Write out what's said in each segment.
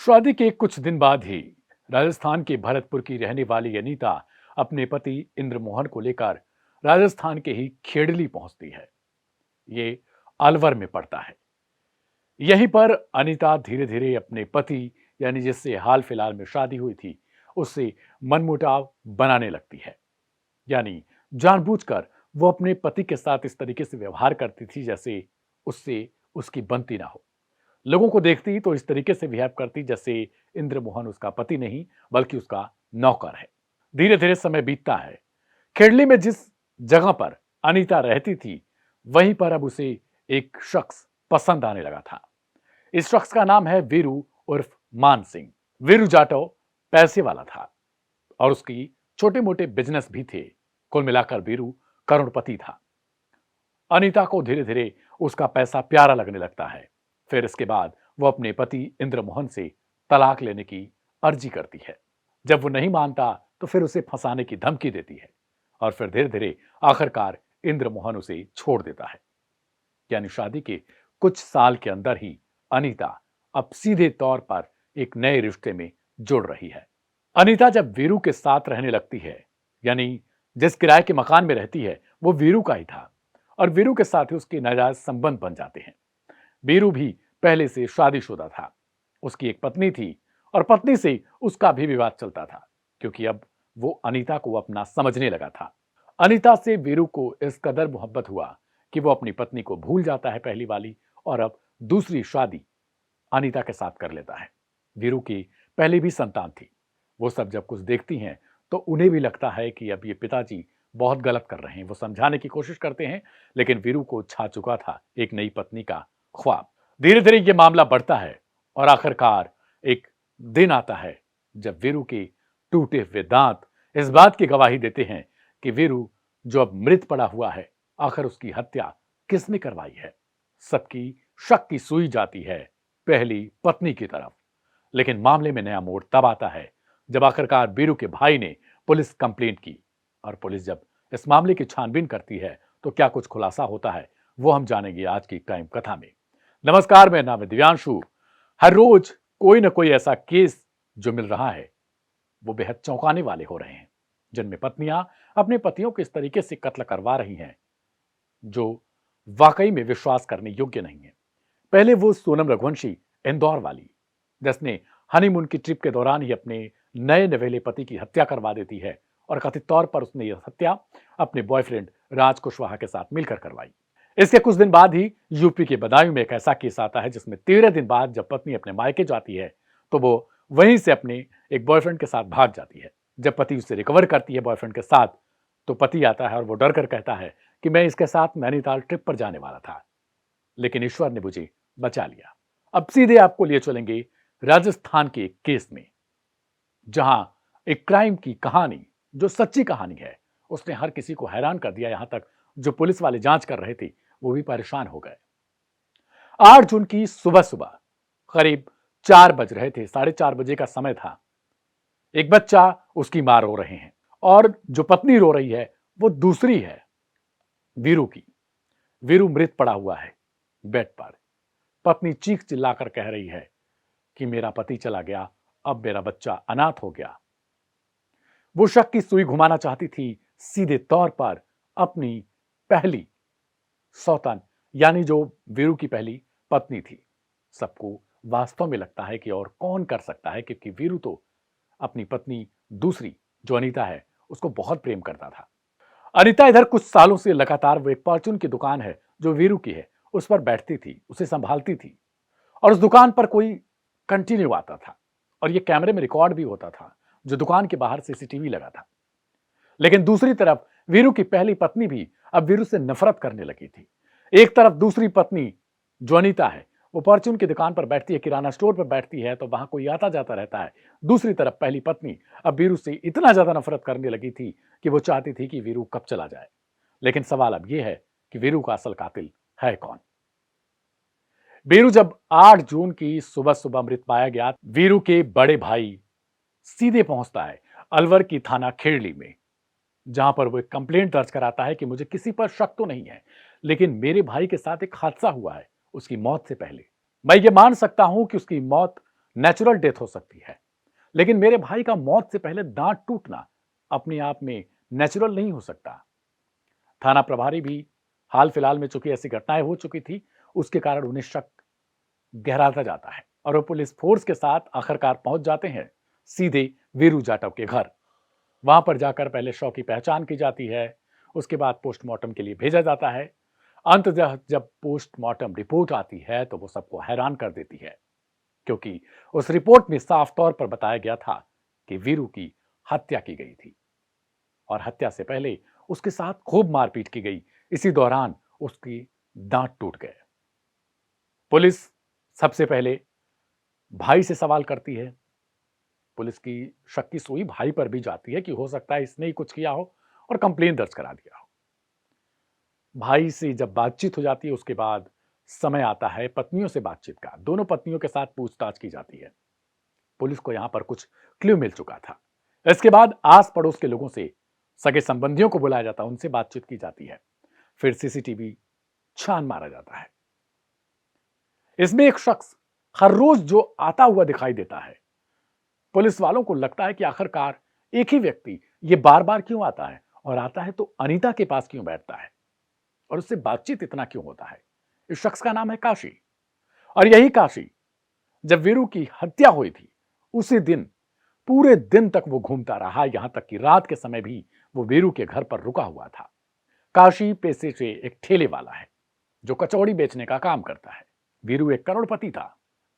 शादी के कुछ दिन बाद ही राजस्थान के भरतपुर की रहने वाली अनीता अपने पति इंद्रमोहन को लेकर राजस्थान के ही खेड़ली पहुंचती है। ये अलवर में पड़ता है। यहीं पर अनीता धीरे धीरे अपने पति यानी जिससे हाल फिलहाल में शादी हुई थी उससे मनमुटाव बनाने लगती है। यानी जानबूझकर वो अपने पति के साथ इस तरीके से व्यवहार करती थी जैसे उससे उसकी बनती ना हो। लोगों को देखती तो इस तरीके से बिहेव करती जैसे इंद्रमोहन उसका पति नहीं बल्कि उसका नौकर है। धीरे धीरे समय बीतता है। खेड़ली में जिस जगह पर अनीता रहती थी वहीं पर अब उसे एक शख्स पसंद आने लगा था। इस शख्स का नाम है वीरू उर्फ मान सिंह। वीरू जाटव पैसे वाला था और उसकी छोटे मोटे बिजनेस भी थे। कुल मिलाकर वीरू करोड़पति था। अनीता को धीरे धीरे उसका पैसा प्यारा लगने लगता है। फिर इसके बाद वो अपने पति इंद्रमोहन से तलाक लेने की अर्जी करती है। जब वो नहीं मानता तो फिर उसे फंसाने की धमकी देती है और फिर धीरे धीरे आखिरकार इंद्रमोहन उसे छोड़ देता है। यानी शादी के कुछ साल के अंदर ही अनीता अब सीधे तौर पर एक नए रिश्ते में जुड़ रही है। अनीता जब वीरू के साथ रहने लगती है, यानी जिस किराए के मकान में रहती है वो वीरू का ही था और वीरू के साथ ही उसके नाजायज संबंध बन जाते हैं। वीरू भी पहले से शादीशुदा था। उसकी एक पत्नी थी और पत्नी से उसका भी विवाद चलता था क्योंकि अब वो अनीता को अपना समझने लगा था। अनीता से वीरू को इस कदर मोहब्बत हुआ कि वो अपनी पत्नी को भूल जाता है पहली वाली और अब दूसरी शादी अनीता के साथ कर लेता है। वीरू की पहले भी संतान थी। वो सब जब कुछ देखती हैं तो उन्हें भी लगता है कि अब ये पिताजी बहुत गलत कर रहे हैं। वो समझाने की कोशिश करते हैं लेकिन वीरू को छा चुका था एक नई पत्नी का ख्वाब। धीरे धीरे ये मामला बढ़ता है और आखिरकार एक दिन आता है जब वीरू के टूटे हुए दांत इस बात की गवाही देते हैं कि वीरू जो अब मृत पड़ा हुआ है आखिर उसकी हत्या किसने करवाई है। सबकी शक की सुई जाती है पहली पत्नी की तरफ। लेकिन मामले में नया मोड़ तब आता है जब आखिरकार वीरू के भाई ने पुलिस कंप्लेंट की और पुलिस जब इस मामले की छानबीन करती है तो क्या कुछ खुलासा होता है वो हम जानेंगे आज की क्राइम कथा में। नमस्कार, मेरा नाम है दिव्यांशु। हर रोज कोई ना कोई ऐसा केस जो मिल रहा है वो बेहद चौंकाने वाले हो रहे हैं, जिनमें पत्नियां अपने पतियों को इस तरीके से कत्ल करवा रही हैं जो वाकई में विश्वास करने योग्य नहीं है। पहले वो सोनम रघुवंशी इंदौर वाली जिसने हनीमून की ट्रिप के दौरान ही अपने नए नवेले पति की हत्या करवा देती है और कथित तौर पर उसने यह हत्या अपने बॉयफ्रेंड राज कुशवाहा के साथ मिलकर करवाई। इसके कुछ दिन बाद ही यूपी के बदायूं में एक ऐसा केस आता है जिसमें 13 दिन बाद जब पत्नी अपने मायके जाती है तो वो वहीं से अपने एक बॉयफ्रेंड के साथ भाग जाती है। जब पति उसे रिकवर करती है बॉयफ्रेंड के साथ तो पति आता है और वो डर कर कहता है कि मैं इसके साथ नैनीताल ट्रिप पर जाने वाला था लेकिन ईश्वर ने मुझे बचा लिया। अब सीधे आपको लिए चलेंगे राजस्थान के एक केस में जहां एक क्राइम की कहानी जो सच्ची कहानी है उसने हर किसी को हैरान कर दिया। यहां तक जो पुलिस वाले जांच कर रहे थे वो भी परेशान हो गए। 8 जून की सुबह सुबह करीब 4 बज रहे थे, 4:30 बजे का समय था। एक बच्चा उसकी मां रो रहे हैं और जो पत्नी रो रही है वो दूसरी है, वीरू की। वीरू मृत पड़ा हुआ है बेड पर। पत्नी चीख चिल्लाकर कह रही है कि मेरा पति चला गया, अब मेरा बच्चा अनाथ हो गया। वो शक की सुई घुमाना चाहती थी सीधे तौर पर अपनी पहली सौतन यानी जो वीरू की पहली पत्नी थी। सबको वास्तव में लगता है कि और कौन कर सकता है क्योंकि वीरू तो अपनी पत्नी दूसरी जो अनीता है उसको बहुत प्रेम करता था। अनीता इधर कुछ सालों से लगातार वो एक परचून की दुकान है जो वीरू की है उस पर बैठती थी, उसे संभालती थी और उस दुकान पर कोई कंटिन्यू आता था और ये कैमरे में रिकॉर्ड भी होता था जो दुकान के बाहर सीसीटीवी लगा था। लेकिन दूसरी तरफ वीरू की पहली पत्नी भी अब वीरू से नफरत करने लगी थी। एक तरफ दूसरी पत्नी जो अनीता है वो परचून की दुकान पर बैठती है, किराना स्टोर पर बैठती है तो वहां कोई आता जाता रहता है। दूसरी तरफ पहली पत्नी अब वीरू से इतना ज्यादा नफरत करने लगी थी कि वो चाहती थी कि वीरू कब चला जाए। लेकिन सवाल अब यह है कि वीरू का असल कातिल है कौन। वीरू जब 8 जून की सुबह सुबह मृत पाया गया, वीरू के बड़े भाई सीधे पहुंचता है अलवर की थाना खेड़ली में, जहां पर वो एक कंप्लेंट दर्ज कराता है कि मुझे किसी पर शक तो नहीं है लेकिन मेरे भाई के साथ एक हादसा हुआ है उसकी मौत से पहले। मैं ये मान सकता हूं कि उसकी मौत नेचुरल डेथ हो सकती है, लेकिन मेरे भाई का मौत से पहले दांत टूटना अपने आप में नेचुरल नहीं हो सकता। थाना प्रभारी भी हाल फिलहाल में चूंकि ऐसी घटनाएं हो चुकी थी, उसके कारण उन्हें शक गहराता जाता है और वो पुलिस फोर्स के साथ आखिरकार पहुंच जाते हैं सीधे वीरू जाटव के घर। वहां पर जाकर पहले शव की पहचान की जाती है, उसके बाद पोस्टमार्टम के लिए भेजा जाता है। अंततः जब पोस्टमार्टम रिपोर्ट आती है तो वो सबको हैरान कर देती है, क्योंकि उस रिपोर्ट में साफ तौर पर बताया गया था कि वीरू की हत्या की गई थी और हत्या से पहले उसके साथ खूब मारपीट की गई। इसी दौरान उसकी दांत टूट गए। पुलिस सबसे पहले भाई से सवाल करती है। पुलिस की शक की सुई भाई पर भी जाती है कि हो सकता है इसने ही कुछ किया हो और कंप्लेन दर्ज करा दिया हो। भाई से जब बातचीत हो जाती है, उसके बाद समय आता है पत्नियों से बातचीत का। दोनों पत्नियों के साथ पूछताछ की जाती है। पुलिस को यहां पर कुछ क्लू मिल चुका था। इसके बाद आस पड़ोस के लोगों से, सगे संबंधियों को बुलाया जाता है, उनसे बातचीत की जाती है। फिर सीसीटीवी छान मारा जाता है। इसमें एक शख्स हर रोज जो आता हुआ दिखाई देता है। पुलिस वालों को लगता है कि आखिरकार एक ही व्यक्ति ये बार बार क्यों आता है, और आता है तो अनीता के पास क्यों बैठता है और उससे बातचीत इतना क्यों होता है। इस शख्स का नाम है काशी, और यही काशी जब वीरू की हत्या हुई थी उसी दिन पूरे दिन तक वो घूमता रहा, यहां तक कि रात के समय भी वो वीरू के घर पर रुका हुआ था। काशी पेशे से एक ठेले वाला है जो कचौड़ी बेचने का काम करता है। वीरू एक करोड़पति था।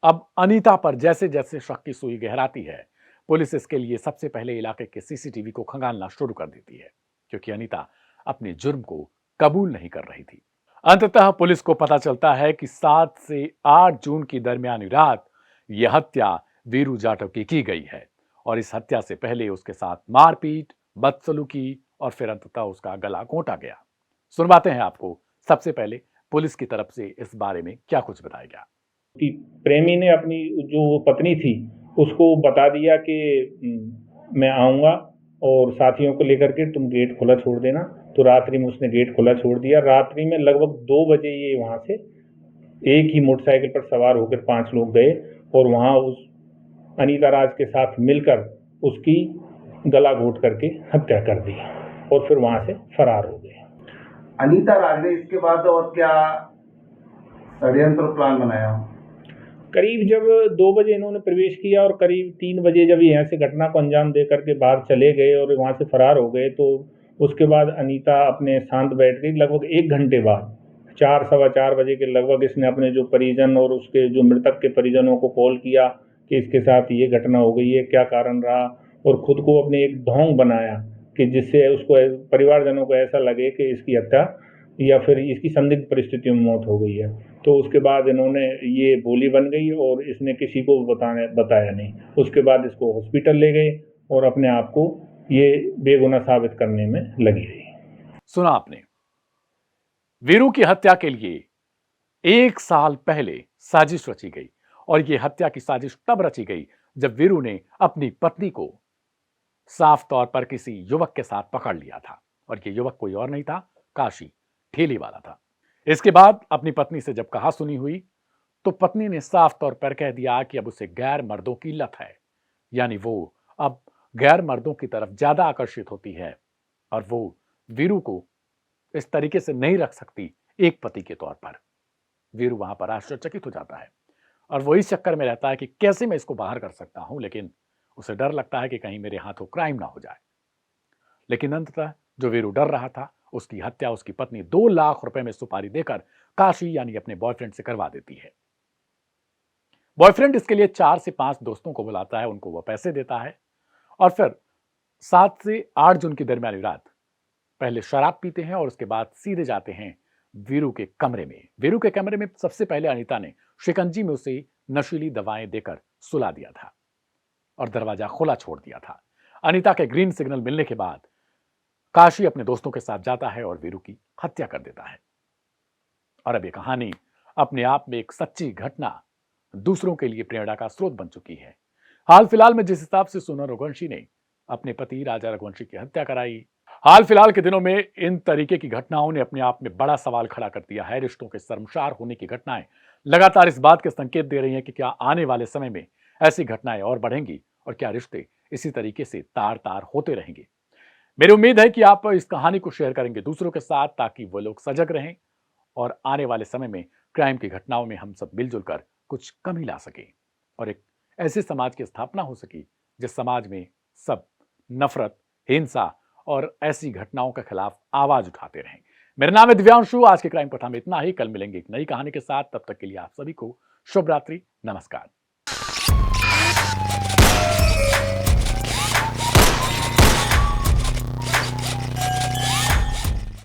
अब अनीता पर जैसे जैसे शक की सुई गहराती है, पुलिस इसके लिए सबसे पहले इलाके के सीसीटीवी को खंगालना शुरू कर देती है, क्योंकि अनीता अपने जुर्म को कबूल नहीं कर रही थी। अंततः पुलिस को पता चलता है कि 7 से 8 जून की दरमियानी रात यह हत्या वीरू जाटव की गई है, और इस हत्या से पहले उसके साथ मारपीट, बदसलूकी और फिर अंततः उसका गला घोंटा गया। सुनवाते हैं आपको सबसे पहले पुलिस की तरफ से इस बारे में क्या कुछ बताया गया। कि प्रेमी ने अपनी जो पत्नी थी उसको बता दिया कि मैं आऊँगा और साथियों को लेकर के तुम गेट खुला छोड़ देना। तो रात्रि में उसने गेट खुला छोड़ दिया। रात्रि में लगभग 2 बजे ये वहाँ से एक ही मोटरसाइकिल पर सवार होकर 5 लोग गए और वहाँ उस अनीता राज के साथ मिलकर उसकी गला घोट करके हत्या कर दी और फिर वहाँ से फरार हो गए। अनीता राज ने इसके बाद और क्या षड्यंत्र प्लान बनाया? करीब जब 2 बजे इन्होंने प्रवेश किया और करीब 3 बजे जब यहाँ से घटना को अंजाम दे करके बाहर चले गए और वहाँ से फरार हो गए, तो उसके बाद अनीता अपने शांत बैठ गई। लगभग 1 घंटे बाद 4 सवा 4 बजे के लगभग इसने अपने जो परिजन और उसके जो मृतक के परिजनों को कॉल किया कि इसके साथ ये घटना हो गई है, क्या कारण रहा, और खुद को अपने एक ढोंग बनाया कि जिससे उसको परिवारजनों को ऐसा लगे कि इसकी हत्या या फिर इसकी संदिग्ध परिस्थितियों में मौत हो गई है। तो उसके बाद इन्होंने ये बोली बन गई और इसने किसी को बताया नहीं। उसके बाद इसको हॉस्पिटल ले गए और अपने आप को ये बेगुनाह साबित करने में लगी रही। सुना आपने, वीरू की हत्या के लिए 1 साल पहले साजिश रची गई, और यह हत्या की साजिश तब रची गई जब वीरू ने अपनी पत्नी को साफ तौर पर किसी युवक के साथ पकड़ लिया था, और यह युवक कोई और नहीं था, काशी ठेली वाला था। इसके बाद अपनी पत्नी से जब कहा सुनी हुई तो पत्नी ने साफ तौर पर कह दिया कि अब उसे गैर मर्दों की लत है, यानी वो अब गैर मर्दों की तरफ ज्यादा आकर्षित होती है और वो वीरू को इस तरीके से नहीं रख सकती एक पति के तौर पर। वीरू वहां पर आश्चर्यचकित हो जाता है और वो इस चक्कर में रहता है कि कैसे मैं इसको बाहर कर सकता हूं, लेकिन उसे डर लगता है कि कहीं मेरे हाथों क्राइम ना हो जाए। लेकिन अंततः जो वीरू डर रहा था, उसकी हत्या उसकी पत्नी 2 लाख रुपए में सुपारी देकर काशी यानी अपने बॉयफ्रेंड से करवा देती है। बॉयफ्रेंड इसके लिए 4 से 5 दोस्तों को बुलाता है, उनको वह पैसे देता है और फिर 7 से 8 जून की दरमियानी रात पहले शराब पीते हैं और उसके बाद सीधे जाते हैं वीरू के कमरे में। वीरू के कमरे में सबसे पहले अनीता ने शिकंजी में उसे नशीली दवाएं देकर सुला दिया था और दरवाजा खुला छोड़ दिया था। अनीता के ग्रीन सिग्नल मिलने के बाद काशी अपने दोस्तों के साथ जाता है और वीरू की हत्या कर देता है। और अब ये कहानी अपने आप में एक सच्ची घटना दूसरों के लिए प्रेरणा का स्रोत बन चुकी है। हाल फिलहाल में जिस हिसाब से सोनम रघुवंशी ने अपने पति राजा रघुवंशी की हत्या कराई, हाल फिलहाल के दिनों में इन तरीके की घटनाओं ने अपने आप में बड़ा सवाल खड़ा कर दिया है। रिश्तों के शर्मसार होने की घटनाएं लगातार इस बात के संकेत दे रही हैं कि क्या आने वाले समय में ऐसी घटनाएं और बढ़ेंगी और क्या रिश्ते इसी तरीके से तार तार होते रहेंगे। मेरी उम्मीद है कि आप इस कहानी को शेयर करेंगे दूसरों के साथ, ताकि वो लोग सजग रहें और आने वाले समय में क्राइम की घटनाओं में हम सब मिलजुल कर कुछ कमी ला सकें और एक ऐसे समाज की स्थापना हो सके जिस समाज में सब नफरत, हिंसा और ऐसी घटनाओं के खिलाफ आवाज उठाते रहें। मेरा नाम है दिव्यांशु। आज के क्राइम कथा में इतना ही। कल मिलेंगे एक नई कहानी के साथ। तब तक के लिए आप सभी को शुभ रात्रि, नमस्कार।